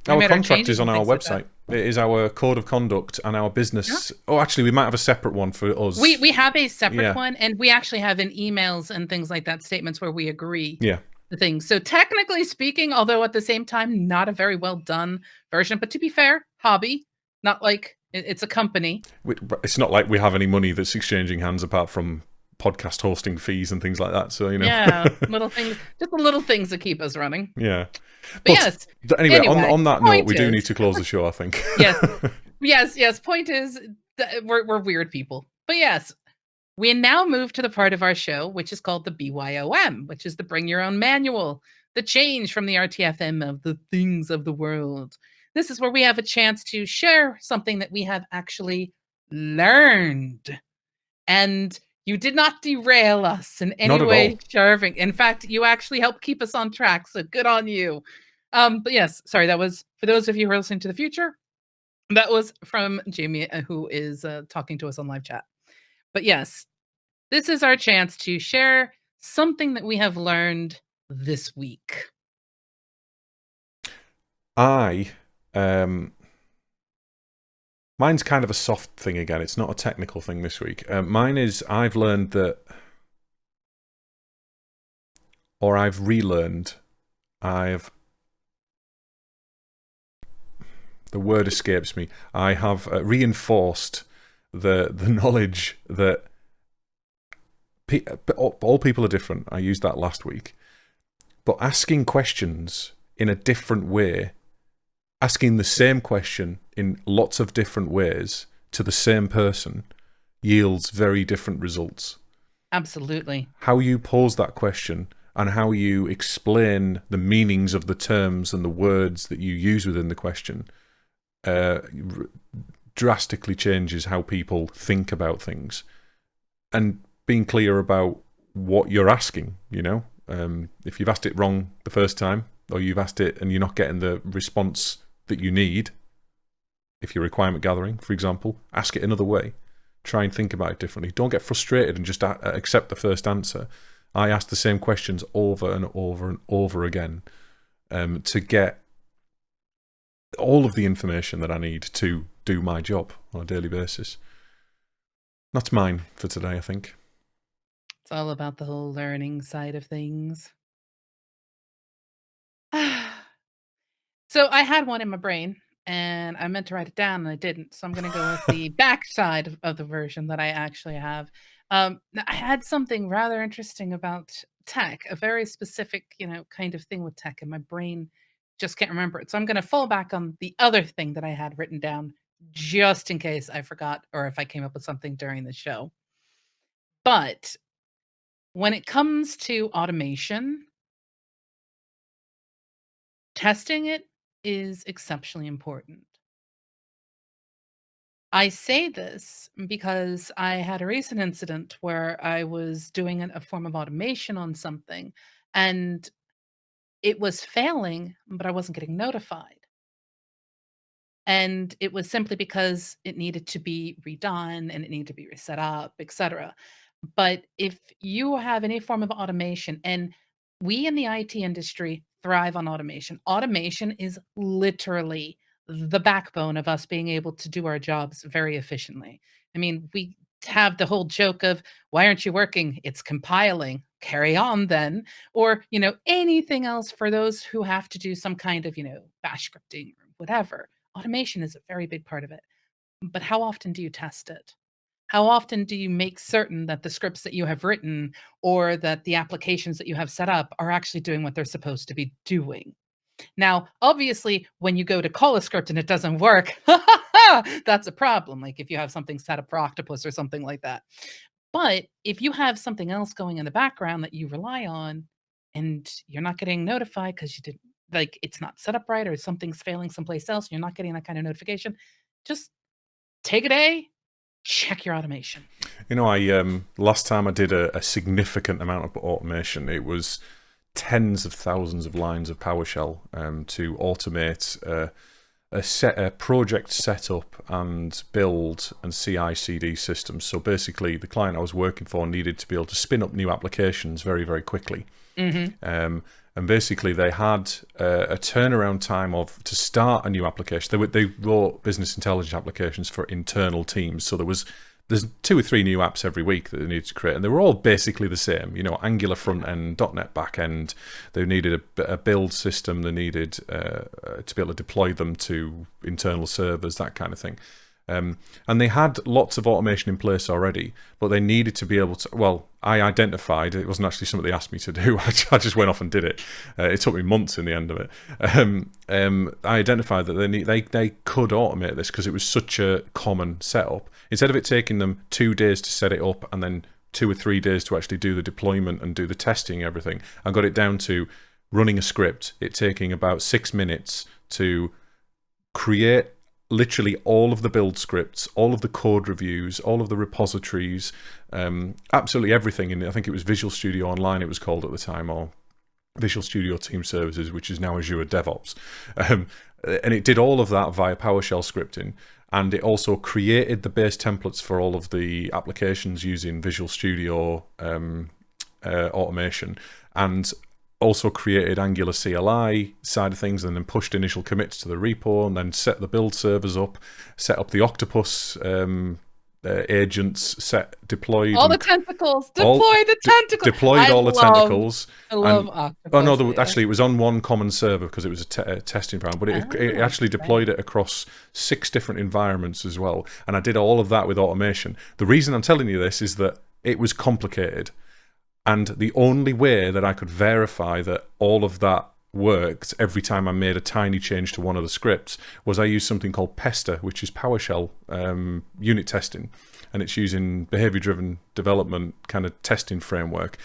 S2: Our contract is on our website. It is our code of conduct and our business. Yeah. Oh, actually, we might have a separate one for us.
S1: We have a separate one, and we actually have in emails and things like that statements where we agree.
S2: Yeah.
S1: The things. So technically speaking, although at the same time not a very well done version, but to be fair, hobby, not like it's a company.
S2: It's not like we have any money that's exchanging hands apart from podcast hosting fees and things like that. So,
S1: Yeah, little things, just the little things that keep us running.
S2: Yeah.
S1: But yes.
S2: Anyway, on that note, we do need to close the show, I think.
S1: Yes. Point is, we're weird people. But yes, we now move to the part of our show, which is called the BYOM, which is the Bring Your Own Manual, the change from the RTFM of the things of the world. This is where we have a chance to share something that we have actually learned. And you did not derail us in any way, Sharving. In fact, you actually helped keep us on track. So good on you. But yes, sorry, that was for those of you who are listening to the future. That was from Jamie, who is talking to us on live chat. But yes, this is our chance to share something that we have learned this week.
S2: Mine's kind of a soft thing again. It's not a technical thing this week. Mine is I've learned that, or I've relearned, the word escapes me. I have reinforced the knowledge that all people are different. I used that last week. But asking questions in a different way, asking the same question in lots of different ways to the same person yields very different results.
S1: Absolutely.
S2: How you pose that question and how you explain the meanings of the terms and the words that you use within the question drastically changes how people think about things. And being clear about what you're asking, if you've asked it wrong the first time, or you've asked it and you're not getting the response that you need, if you're requirement gathering, for example, ask it another way. Try and think about it differently. Don't get frustrated and just accept the first answer. I ask the same questions over and over and over again to get all of the information that I need to do my job on a daily basis. That's mine for today, I think.
S1: It's all about the whole learning side of things. So I had one in my brain and I meant to write it down and I didn't. So I'm going to go with the back side of the version that I actually have. Now, I had something rather interesting about tech, a very specific, kind of thing with tech, and my brain just can't remember it. So I'm going to fall back on the other thing that I had written down just in case I forgot or if I came up with something during the show. But when it comes to automation, testing it is exceptionally important. I say this because I had a recent incident where I was doing a form of automation on something and it was failing, but I wasn't getting notified. And it was simply because it needed to be redone and it needed to be reset up, etc. But if you have any form of automation, and we in the IT industry thrive on automation, automation is literally the backbone of us being able to do our jobs very efficiently. I mean, we have the whole joke of, why aren't you working? It's compiling. Carry on then. Or, anything else for those who have to do some kind of, bash scripting or whatever. Automation is a very big part of it. But how often do you test it? How often do you make certain that the scripts that you have written or that the applications that you have set up are actually doing what they're supposed to be doing? Now, obviously, when you go to call a script and it doesn't work, that's a problem. Like if you have something set up for Octopus or something like that. But if you have something else going in the background that you rely on and you're not getting notified because you didn't, like it's not set up right or something's failing someplace else, and you're not getting that kind of notification, just take a day, check your automation.
S2: I last time I did a significant amount of automation, it was tens of thousands of lines of PowerShell to automate a project setup and build and CI/CD systems. So basically, the client I was working for needed to be able to spin up new applications very, very quickly. And basically, they had a turnaround time to start a new application. They wrote business intelligence applications for internal teams. So there's 2 or 3 new apps every week that they needed to create, and they were all basically the same. Angular front end, .NET back end. They needed a build system. They needed to be able to deploy them to internal servers, that kind of thing. And they had lots of automation in place already, but they needed to be able to, well, I identified, it wasn't actually something they asked me to do, I just went off and did it. It took me months in the end of it. I identified that they could automate this because it was such a common setup. Instead of it taking them 2 days to set it up and then 2 or 3 days to actually do the deployment and do the testing and everything, I got it down to running a script, it taking about 6 minutes to create literally all of the build scripts, all of the code reviews, all of the repositories, absolutely everything. And I think it was Visual Studio Online it was called at the time, or Visual Studio Team Services, which is now Azure DevOps. And it did all of that via PowerShell scripting. And it also created the base templates for all of the applications using Visual Studio automation, and also created Angular CLI side of things, and then pushed initial commits to the repo, and then set the build servers up, set up the Octopus agents, deployed
S1: all the tentacles, deployed
S2: all the tentacles.
S1: I love Octopus.
S2: Oh no, actually it was on one common server because it was a testing environment, but it actually deployed it across 6 different environments as well. And I did all of that with automation. The reason I'm telling you this is that it was complicated. And the only way that I could verify that all of that worked every time I made a tiny change to one of the scripts was I used something called PESTER, which is PowerShell unit testing. And it's using behavior-driven development kind of testing framework.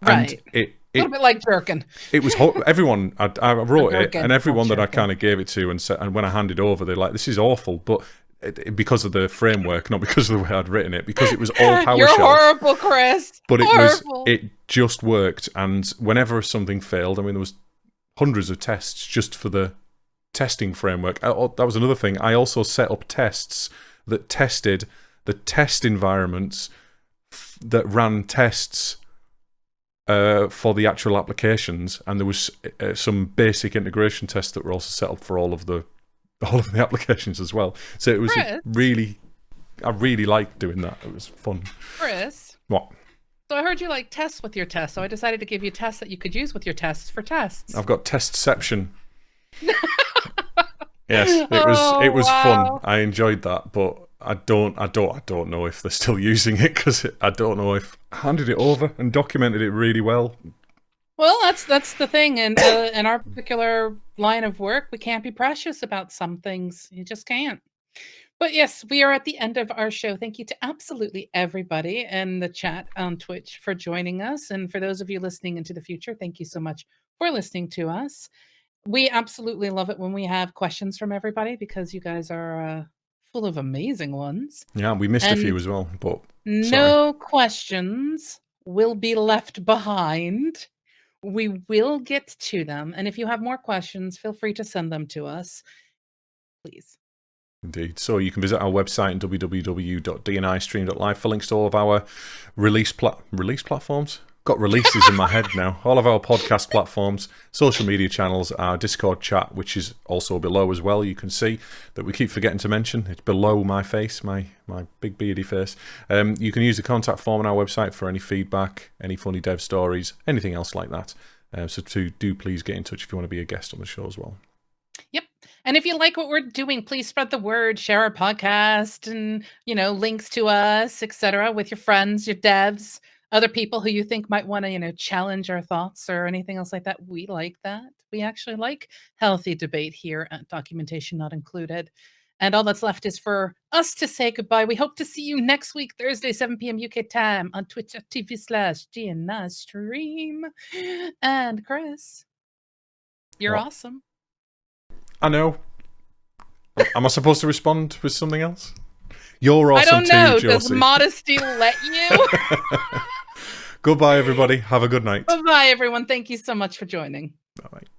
S1: Right.
S2: And
S1: a little bit like Jerkin.
S2: It was everyone. I wrote it, and everyone that I kind of gave it to, and when I handed over, they're like, "This is awful," but because of the framework, not because of the way I'd written it, because it was all PowerShell.
S1: You're horrible, Chris.
S2: But it just worked, and whenever something failed, I mean, there was hundreds of tests just for the testing framework. That was another thing. I also set up tests that tested the test environments that ran tests for the actual applications, and there was some basic integration tests that were also set up for all of the all of the applications as well. So it was
S1: Chris?
S2: I really liked doing that. It was fun.
S1: Chris?
S2: What?
S1: So I heard you like tests with your tests, so I decided to give you tests that you could use with your tests for tests.
S2: I've got testception. Yes, it was fun. I enjoyed that, but I don't know if they're still using it, because I don't know if I handed it over and documented it really well.
S1: Well, that's the thing, and in our particular line of work, we can't be precious about some things. You just can't. But yes, we are at the end of our show. Thank you to absolutely everybody in the chat on Twitch for joining us. And for those of you listening into the future, thank you so much for listening to us. We absolutely love it when we have questions from everybody, because you guys are full of amazing ones.
S2: Yeah, we missed a few as well, but
S1: no questions will be left behind. We will get to them. And if you have more questions, feel free to send them to us, please.
S2: Indeed. So you can visit our website, www.dnistream.live, for links to all of our release platforms. Got releases in my head now. All of our podcast platforms, social media channels, our Discord chat, which is also below as well. You can see that we keep forgetting to mention. It's below my face, my big beardy face. You can use the contact form on our website for any feedback, any funny dev stories, anything else like that. So do please get in touch if you want to be a guest on the show as well.
S1: Yep. And if you like what we're doing, please spread the word, share our podcast and, links to us, etc., with your friends, your devs, other people who you think might want to, challenge our thoughts or anything else like that. We like that. We actually like healthy debate here at Documentation Not Included. And all that's left is for us to say goodbye. We hope to see you next week, Thursday, 7 p.m. UK time on twitch.tv/GNIStream. And Chris, you're awesome.
S2: I know. Am I supposed to respond with something else? You're awesome too,
S1: I don't know.
S2: Josey.
S1: Does modesty let you?
S2: Goodbye, everybody. Have a good night.
S1: Bye-bye, everyone. Thank you so much for joining.
S2: Bye-bye.